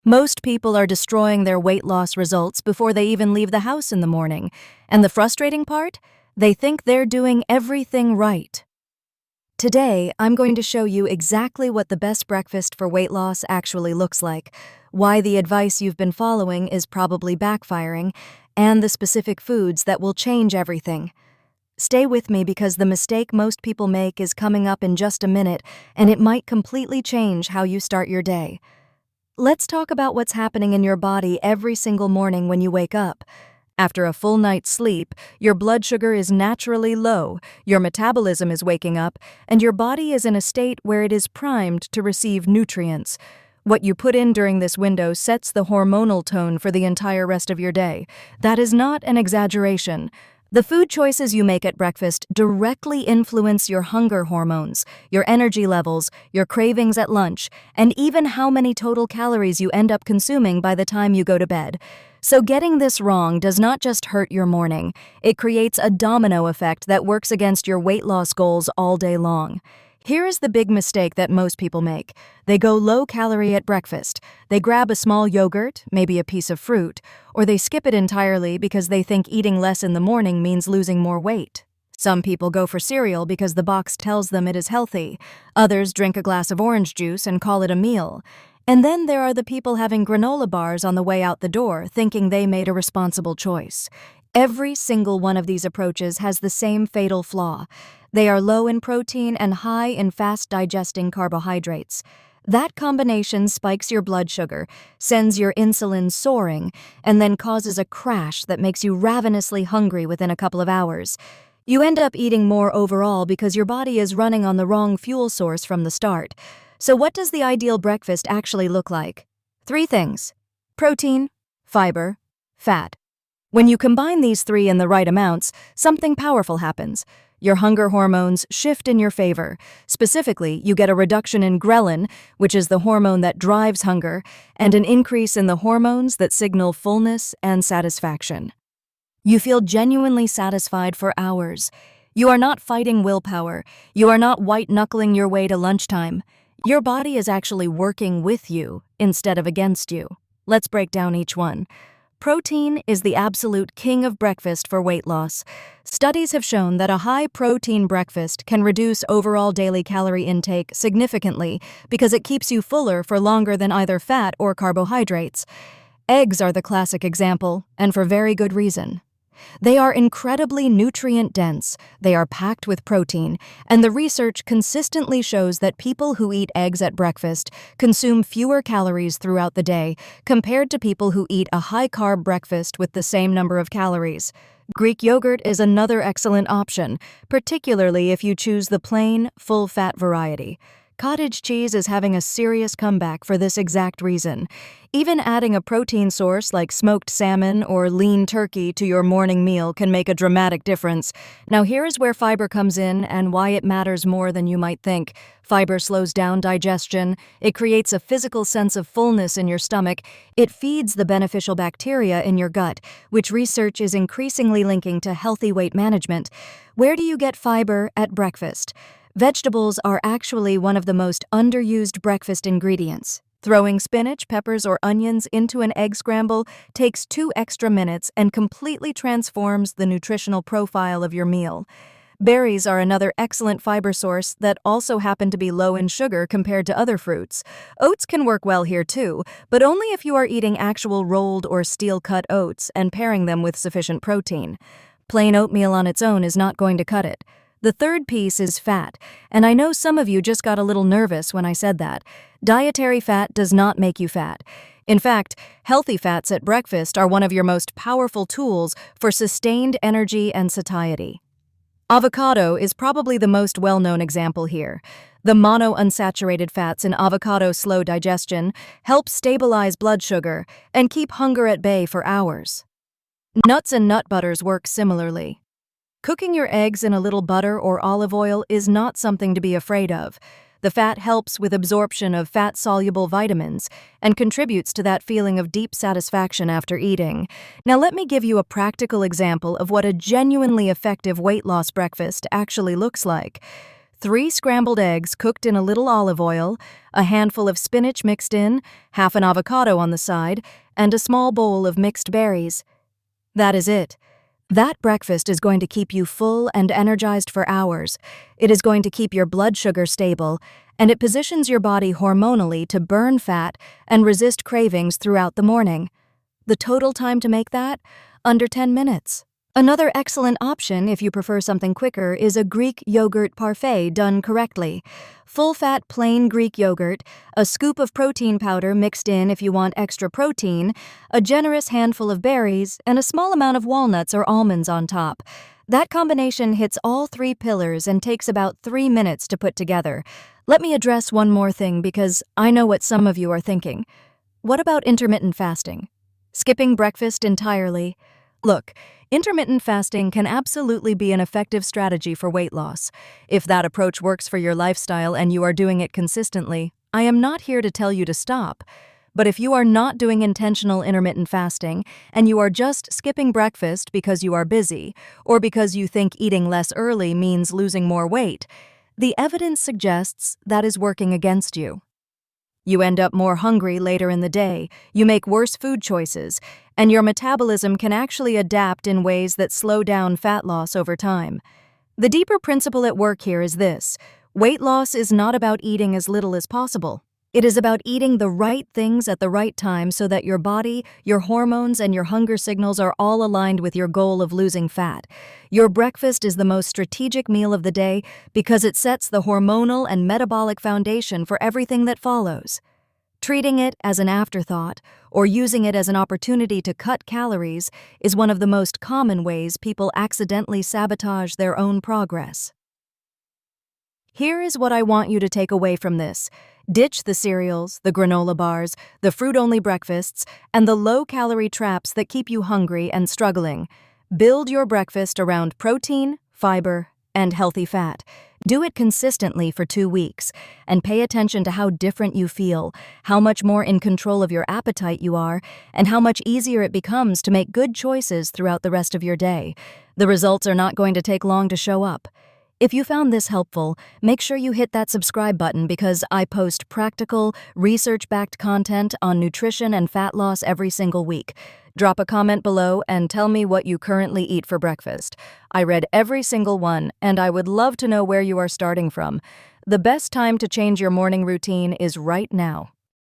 Most people are destroying their weight loss results before they even leave the house in the morning. And the frustrating part? They think they're doing everything right. Today, I'm going to show you exactly what the best breakfast for weight loss actually looks like, why the advice you've been following is probably backfiring, and the specific foods that will change everything. Stay with me because the mistake most people make is coming up in just a minute, and it might completely change how you start your day. Let's talk about what's happening in your body every single morning when you wake up. After a full night's sleep, your blood sugar is naturally low, your metabolism is waking up, and your body is in a state where it is primed to receive nutrients. What you put in during this window sets the hormonal tone for the entire rest of your day. That is not an exaggeration. The food choices you make at breakfast directly influence your hunger hormones, your energy levels, your cravings at lunch, and even how many total calories you end up consuming by the time you go to bed. So getting this wrong does not just hurt your morning, it creates a domino effect that works against your weight loss goals all day long. Here is the big mistake that most people make. They go low-calorie at breakfast. They grab a small yogurt, maybe a piece of fruit, or they skip it entirely because they think eating less in the morning means losing more weight. Some people go for cereal because the box tells them it is healthy. Others drink a glass of orange juice and call it a meal. And then there are the people having granola bars on the way out the door, thinking they made a responsible choice. Every single one of these approaches has the same fatal flaw. They are low in protein and high in fast-digesting carbohydrates. That combination spikes your blood sugar, sends your insulin soaring, and then causes a crash that makes you ravenously hungry within a couple of hours. You end up eating more overall because your body is running on the wrong fuel source from the start. So what does the ideal breakfast actually look like? 3 things: protein, fiber, fat. When you combine these 3 in the right amounts, something powerful happens. Your hunger hormones shift in your favor. Specifically, you get a reduction in ghrelin, which is the hormone that drives hunger, and an increase in the hormones that signal fullness and satisfaction. You feel genuinely satisfied for hours. You are not fighting willpower. You are not white-knuckling your way to lunchtime. Your body is actually working with you instead of against you. Let's break down each one. Protein is the absolute king of breakfast for weight loss. Studies have shown that a high-protein breakfast can reduce overall daily calorie intake significantly because it keeps you fuller for longer than either fat or carbohydrates. Eggs are the classic example, and for very good reason. They are incredibly nutrient-dense, they are packed with protein, and the research consistently shows that people who eat eggs at breakfast consume fewer calories throughout the day compared to people who eat a high-carb breakfast with the same number of calories. Greek yogurt is another excellent option, particularly if you choose the plain, full-fat variety. Cottage cheese is having a serious comeback for this exact reason. Even adding a protein source like smoked salmon or lean turkey to your morning meal can make a dramatic difference. Now here is where fiber comes in and why it matters more than you might think. Fiber slows down digestion, it creates a physical sense of fullness in your stomach, it feeds the beneficial bacteria in your gut, which research is increasingly linking to healthy weight management. Where do you get fiber at breakfast? Vegetables are actually one of the most underused breakfast ingredients. Throwing spinach, peppers, or onions into an egg scramble takes 2 extra minutes and completely transforms the nutritional profile of your meal. Berries are another excellent fiber source that also happen to be low in sugar compared to other fruits. Oats can work well here too, but only if you are eating actual rolled or steel-cut oats and pairing them with sufficient protein. Plain oatmeal on its own is not going to cut it. The third piece is fat, and I know some of you just got a little nervous when I said that. Dietary fat does not make you fat. In fact, healthy fats at breakfast are one of your most powerful tools for sustained energy and satiety. Avocado is probably the most well-known example here. The monounsaturated fats in avocado slow digestion, help stabilize blood sugar, and keep hunger at bay for hours. Nuts and nut butters work similarly. Cooking your eggs in a little butter or olive oil is not something to be afraid of. The fat helps with absorption of fat-soluble vitamins and contributes to that feeling of deep satisfaction after eating. Now let me give you a practical example of what a genuinely effective weight loss breakfast actually looks like. 3 scrambled eggs cooked in a little olive oil, a handful of spinach mixed in, half an avocado on the side, and a small bowl of mixed berries. That is it. That breakfast is going to keep you full and energized for hours. It is going to keep your blood sugar stable, and it positions your body hormonally to burn fat and resist cravings throughout the morning. The total time to make that? Under 10 minutes. Another excellent option, if you prefer something quicker, is a Greek yogurt parfait done correctly. Full-fat plain Greek yogurt, a scoop of protein powder mixed in if you want extra protein, a generous handful of berries, and a small amount of walnuts or almonds on top. That combination hits all 3 pillars and takes about 3 minutes to put together. Let me address one more thing because I know what some of you are thinking. What about intermittent fasting? Skipping breakfast entirely? Look, intermittent fasting can absolutely be an effective strategy for weight loss. If that approach works for your lifestyle and you are doing it consistently, I am not here to tell you to stop. But if you are not doing intentional intermittent fasting and you are just skipping breakfast because you are busy or because you think eating less early means losing more weight, the evidence suggests that is working against you. You end up more hungry later in the day, you make worse food choices, and your metabolism can actually adapt in ways that slow down fat loss over time. The deeper principle at work here is this: weight loss is not about eating as little as possible. It is about eating the right things at the right time so that your body, your hormones, and your hunger signals are all aligned with your goal of losing fat. Your breakfast is the most strategic meal of the day because it sets the hormonal and metabolic foundation for everything that follows. Treating it as an afterthought or using it as an opportunity to cut calories is one of the most common ways people accidentally sabotage their own progress. Here is what I want you to take away from this. Ditch the cereals, the granola bars, the fruit-only breakfasts, and the low-calorie traps that keep you hungry and struggling. Build your breakfast around protein, fiber, and healthy fat. Do it consistently for 2 weeks, and pay attention to how different you feel, how much more in control of your appetite you are, and how much easier it becomes to make good choices throughout the rest of your day. The results are not going to take long to show up. If you found this helpful, make sure you hit that subscribe button because I post practical, research-backed content on nutrition and fat loss every single week. Drop a comment below and tell me what you currently eat for breakfast. I read every single one, and I would love to know where you are starting from. The best time to change your morning routine is right now.